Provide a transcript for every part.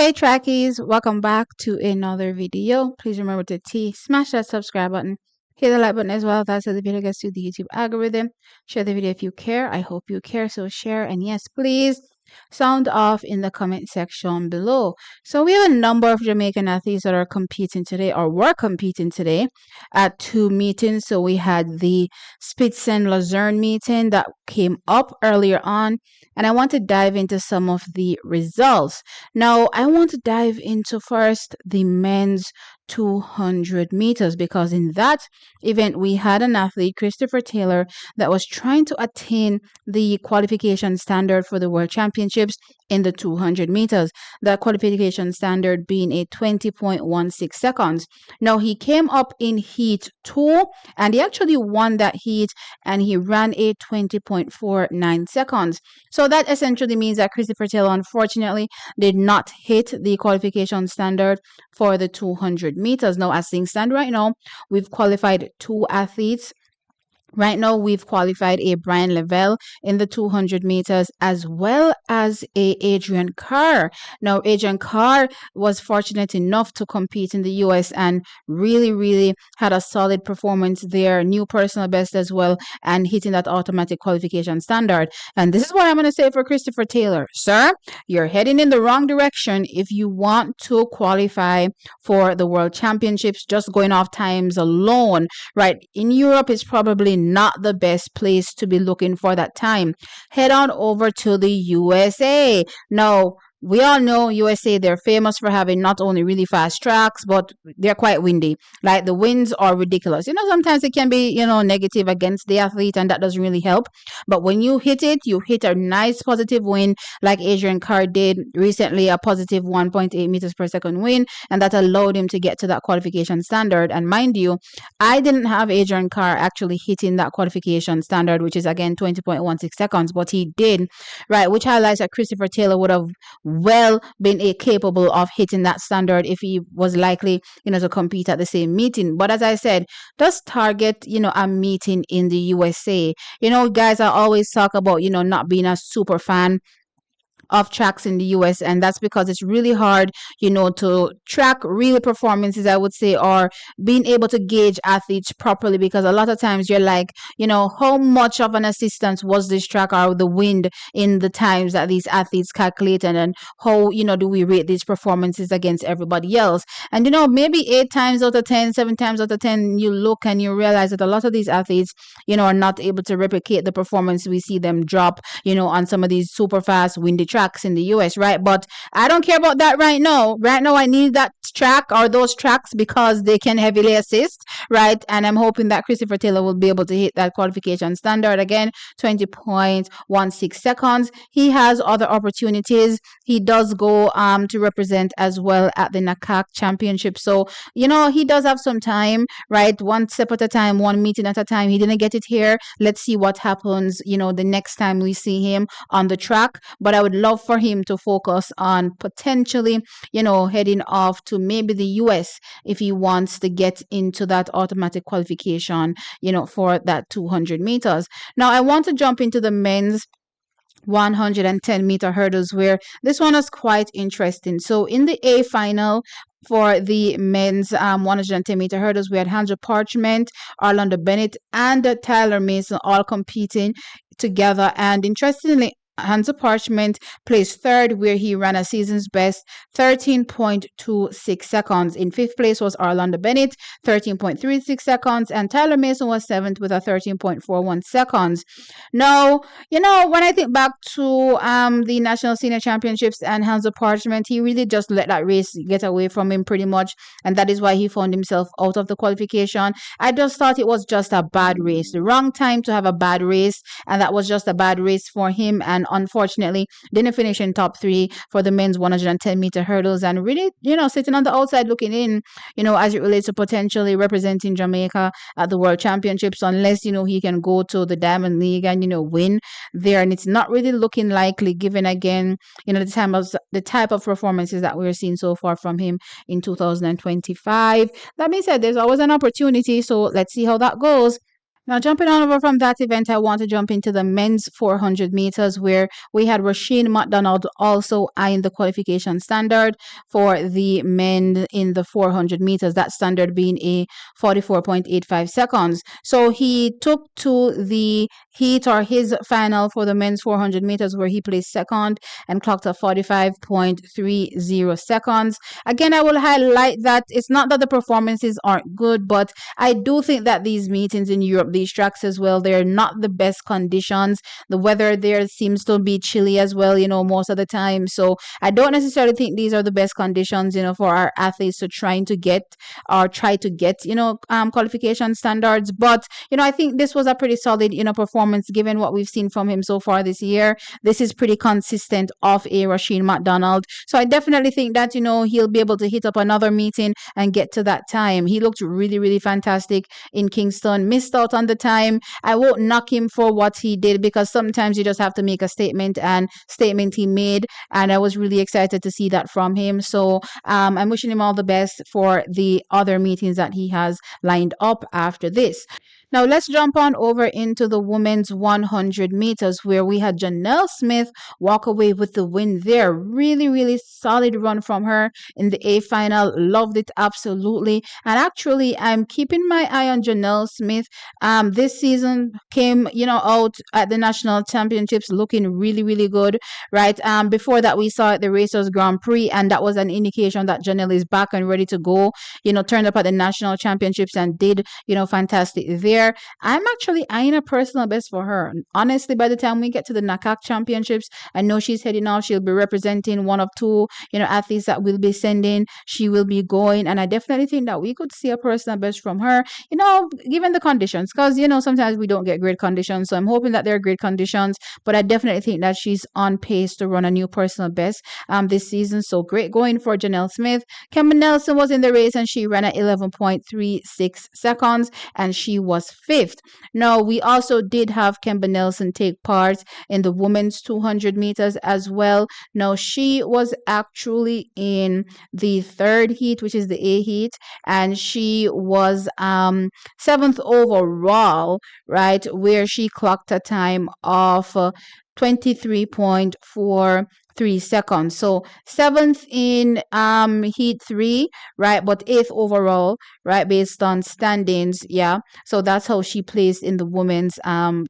Hey trackies, welcome back to another video. Please remember to smash that subscribe button, hit the like button as well. That's how the video gets to the YouTube algorithm. Share the video if you care. I hope you care, so share. And yes, please sound off in the comment section below. So we have a number of Jamaican athletes that are competing today or were competing today at two meetings. So we had the Spitzen Luzerne meeting that came up earlier on, and I want to dive into some of the results. Now, I want to dive into first the men's 200 meters, because in that event we had an athlete, Christopher Taylor, that was trying to attain the qualification standard for the World Championships in the 200 meters. That qualification standard being a 20.16 seconds. Now, he came up in heat 2 and he actually won that heat, and he ran a 20.49 seconds. So that essentially means that Christopher Taylor unfortunately did not hit the qualification standard for the 200 meters. Now, as things stand right now, we've qualified two athletes. Right now, we've qualified a Brian Lavelle in the 200 meters, as well as a Adrian Carr. Now, Adrian Carr was fortunate enough to compete in the US and really had a solid performance there, new personal best as well, and hitting that automatic qualification standard. And this is what I'm going to say for Christopher Taylor. Sir, you're heading in the wrong direction if you want to qualify for the World Championships just going off times alone, right? In Europe, it's probably not the best place to be looking for that time. Head on over to the USA. Now, we all know USA, they're famous for having not only really fast tracks, but they're quite windy. Like, the winds are ridiculous. Sometimes it can be, negative against the athlete, and that doesn't really help. But when you hit it, you hit a nice positive wind, like Adrian Carr did recently, a positive 1.8 meters per second wind, and that allowed him to get to that qualification standard. And mind you, I didn't have Adrian Carr actually hitting that qualification standard, which is again 20.16 seconds, but he did, right? Which highlights that Christopher Taylor would have well been capable of hitting that standard if he was likely, to compete at the same meeting. But as I said, just target, a meeting in the USA. Guys, I always talk about, not being a super fan of tracks in the US, and that's because it's really hard to track real performances, I would say, or being able to gauge athletes properly, because a lot of times you're like, how much of an assistance was this track or the wind in the times that these athletes calculated, and how do we rate these performances against everybody else. And maybe 8 times out of 10, 7 times out of 10, you look and you realize that a lot of these athletes are not able to replicate the performance we see them drop on some of these super fast windy tracks in the US, right? But I don't care about that right now. Right now, I need that track or those tracks because they can heavily assist, right? And I'm hoping that Christopher Taylor will be able to hit that qualification standard again, 20.16 seconds. He has other opportunities. He does go to represent as well at the NACAC Championship. So, he does have some time, right? One step at a time, one meeting at a time. He didn't get it here. Let's see what happens, the next time we see him on the track. But I would love for him to focus on potentially, heading off to maybe the US if he wants to get into that automatic qualification, for that 200 meters. Now, I want to jump into the men's 110 meter hurdles, where this one is quite interesting. So in the A final for the men's 110 meter hurdles, we had Andrew Parchment, Orlando Bennett, and Tyler Mason all competing together. And interestingly, Hansa Parchment placed third, where he ran a season's best 13.26 seconds. In fifth place was Orlando Bennett, 13.36 seconds, and Tyler Mason was seventh with a 13.41 seconds. Now, when I think back to the National Senior Championships and Hansa Parchment, he really just let that race get away from him pretty much, and that is why he found himself out of the qualification. I just thought it was just a bad race, the wrong time to have a bad race, and that was just a bad race for him. And unfortunately didn't finish in top 3 for the men's 110 meter hurdles, and really sitting on the outside looking in, as it relates to potentially representing Jamaica at the World Championships, unless he can go to the Diamond League and win there. And it's not really looking likely, given again the type of performances that we're seeing so far from him in 2025. That being said, there's always an opportunity, so let's see how that goes. Now, jumping on over from that event, I want to jump into the men's 400 meters where we had Rusheen McDonald also eyeing the qualification standard for the men in the 400 meters, that standard being a 44.85 seconds. So he took to the heat or his final for the men's 400 meters where he placed second and clocked a 45.30 seconds. Again, I will highlight that it's not that the performances aren't good, but I do think that these meetings in Europe, these tracks as well, they're not the best conditions. The weather there seems to be chilly as well, most of the time. So I don't necessarily think these are the best conditions, for our athletes to try to get, qualification standards. But, I think this was a pretty solid, performance given what we've seen from him so far this year. This is pretty consistent of a Rusheen McDonald. So I definitely think that, he'll be able to hit up another meeting and get to that time. He looked really, really fantastic in Kingston, missed out on the time. I won't knock him for what he did because sometimes you just have to make a statement, and statement he made. And I was really excited to see that from him. So I'm wishing him all the best for the other meetings that he has lined up after this. Now let's jump on over into the women's 100 meters where we had Janelle Smith walk away with the win there. Really, really solid run from her in the A final. Loved it absolutely. And actually, I'm keeping my eye on Janelle Smith. This season came, out at the national championships looking really, really good, right? Before that, we saw at the Racers Grand Prix, and that was an indication that Janelle is back and ready to go. Turned up at the national championships and did, fantastic there. I'm actually eyeing a personal best for her. Honestly, by the time we get to the knockout championships, I know she's heading off. She'll be representing one of two, athletes that we'll be sending. She will be going, and I definitely think that we could see a personal best from her, given the conditions, because, sometimes we don't get great conditions. So I'm hoping that there are great conditions, but I definitely think that she's on pace to run a new personal best this season. So great going for Janelle Smith. Cameron Nelson was in the race and she ran at 11.36 seconds and she was fifth. Now, we also did have Kemba Nelson take part in the women's 200 meters as well. Now, she was actually in the third heat, which is the A heat, and she was seventh overall, right, where she clocked a time of 23.43 seconds. So seventh in heat 3, right, but eighth overall, right, based on standings. Yeah, so that's how she placed in the women's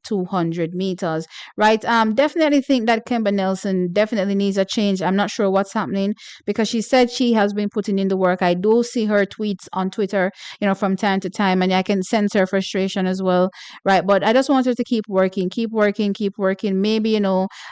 200 meters, right. Definitely think that Kimber Nelson definitely needs a change. I'm not sure what's happening because she said she has been putting in the work. I do see her tweets on Twitter, from time to time, and I can sense her frustration as well, right. But I just want her to keep working, keep working, keep working. Maybe,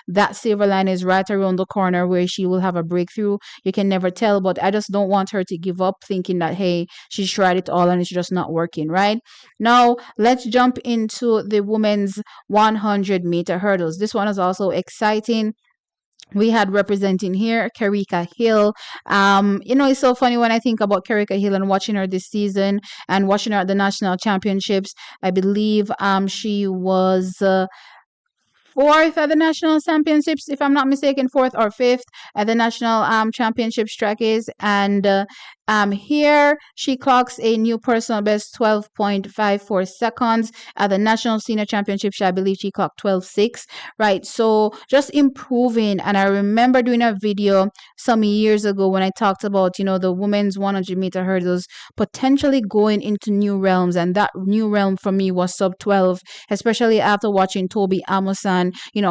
that silver line is right around the corner where she will have a breakthrough. You can never tell, but I just don't want her to give up thinking that, hey, she's tried it all and it's just not working, right? Now, let's jump into the women's 100-meter hurdles. This one is also exciting. We had representing here Kerrica Hill. It's so funny when I think about Kerrica Hill and watching her this season and watching her at the national championships. I believe she was fourth at the national championships, if I'm not mistaken, fourth or fifth at the national championships track is. And here she clocks a new personal best 12.54 seconds at the national senior championships. I believe she clocked 12.6, right? So just improving. And I remember doing a video some years ago when I talked about, the women's 100-meter hurdles potentially going into new realms. And that new realm for me was sub 12, especially after watching Toby Amusan,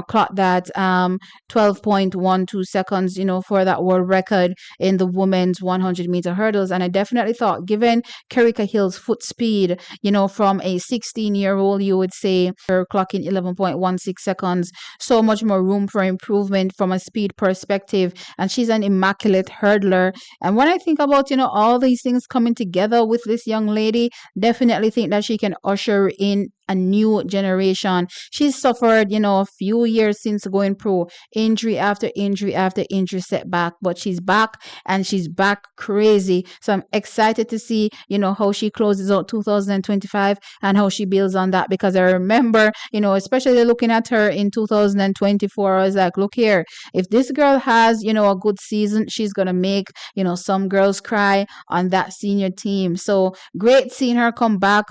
clock that 12.12 seconds, for that world record in the women's 100-meter hurdles. And I definitely thought, given Kerrica Hill's foot speed, from a 16-year-old, you would say her clocking 11.16 seconds, so much more room for improvement from a speed perspective. And she's an immaculate hurdler. And when I think about, all these things coming together with this young lady, definitely think that she can usher in a new generation. She's suffered, a few years since going pro, injury after injury after injury setback, but she's back and she's back crazy. So I'm excited to see, how she closes out 2025 and how she builds on that, because I remember, especially looking at her in 2024, I was like, look here, if this girl has, a good season, she's going to make, some girls cry on that senior team. So great seeing her come back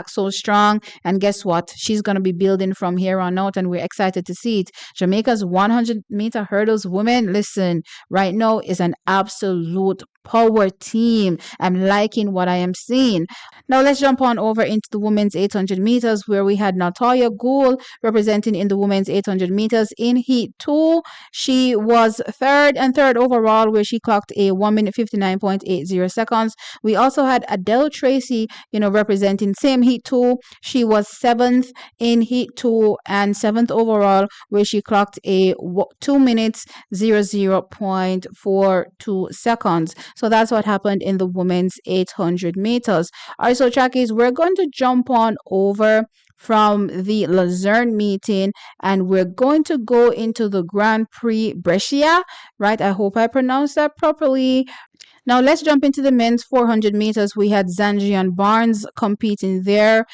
so strong. And guess guess what? She's going to be building from here on out, and we're excited to see it. Jamaica's 100-meter hurdles women, listen, right now is an absolute power team. I'm liking what I am seeing. Now let's jump on over into the women's 800 meters, where we had Natalia Gould representing in the women's 800 meters in heat 2. She was third overall, where she clocked a 1 minute 59.80 seconds. We also had Adele Tracy, representing same heat 2. She was seventh in heat 2 and seventh overall, where she clocked a 2 minutes 00.42 seconds. So that's what happened in the women's 800 meters. All right, so trackies, we're going to jump on over from the Luzerne meeting, and we're going to go into the Grand Prix Brescia, right? I hope I pronounced that properly. Now let's jump into the men's 400 meters. We had Zanjian Barnes competing there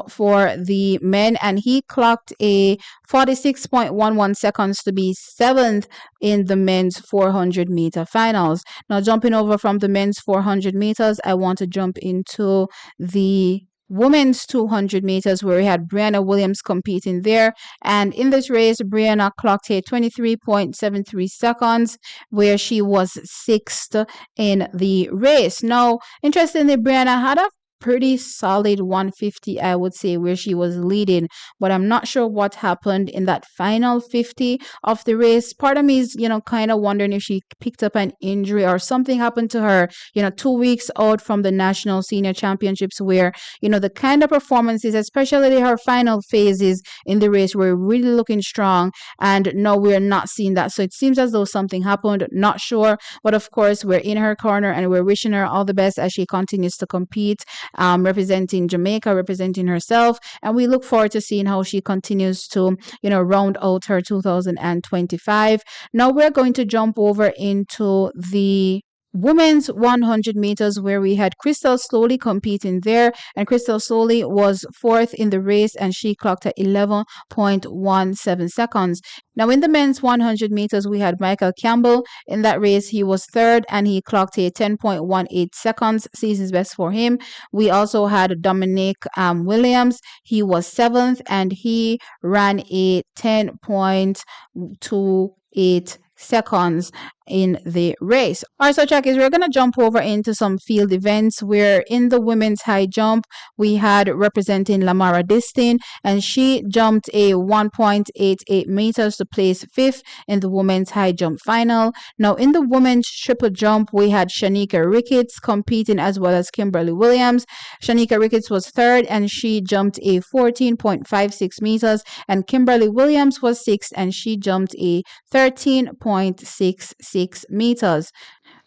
for the men, and he clocked a 46.11 seconds to be seventh in the men's 400 meter finals. Now jumping over from the men's 400 meters, I want to jump into the women's 200 meters, where we had Brianna Williams competing there, and in this race Brianna clocked a 23.73 seconds, where she was sixth in the race. Now interestingly, Brianna had a pretty solid 150, I would say, where she was leading, but I'm not sure what happened in that final 50 of the race. Part of me is kind of wondering if she picked up an injury or something happened to her 2 weeks out from the national senior championships, where the kind of performances, especially her final phases in the race, were really looking strong, and no, we're not seeing that. So it seems as though something happened, not sure, but of course we're in her corner and we're wishing her all the best as she continues to compete, representing Jamaica, representing herself, and we look forward to seeing how she continues to round out her 2025. Now we're going to jump over into the women's 100 meters, where we had Crystal Slowly competing there, and Crystal Slowly was fourth in the race, and she clocked at 11.17 seconds. Now in the men's 100 meters, we had Michael Campbell. In that race, he was third, and he clocked a 10.18 seconds, season's best for him. We also had Dominic Williams. He was seventh, and he ran a 10.28 seconds in the race. All right, so trackies, we're going to jump over into some field events, where in the women's high jump, we had representing Lamara Distin, and she jumped a 1.88 meters to place fifth in the women's high jump final. Now in the women's triple jump, we had Shanika Ricketts competing, as well as Kimberly Williams. Shanika Ricketts was third, and she jumped a 14.56 meters, and Kimberly Williams was sixth, and she jumped a 13.66 meters.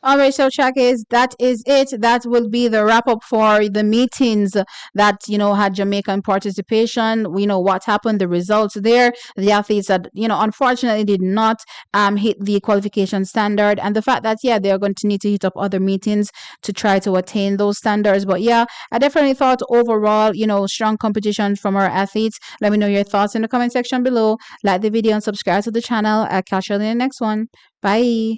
All right, so trackies, that is it. That will be the wrap up for the meetings that had Jamaican participation. We know what happened, the results there. The athletes that unfortunately did not hit the qualification standard, and the fact that they are going to need to hit up other meetings to try to attain those standards. But I definitely thought overall strong competition from our athletes. Let me know your thoughts in the comment section below. Like the video and subscribe to the channel. I'll catch you in the next one. Bye.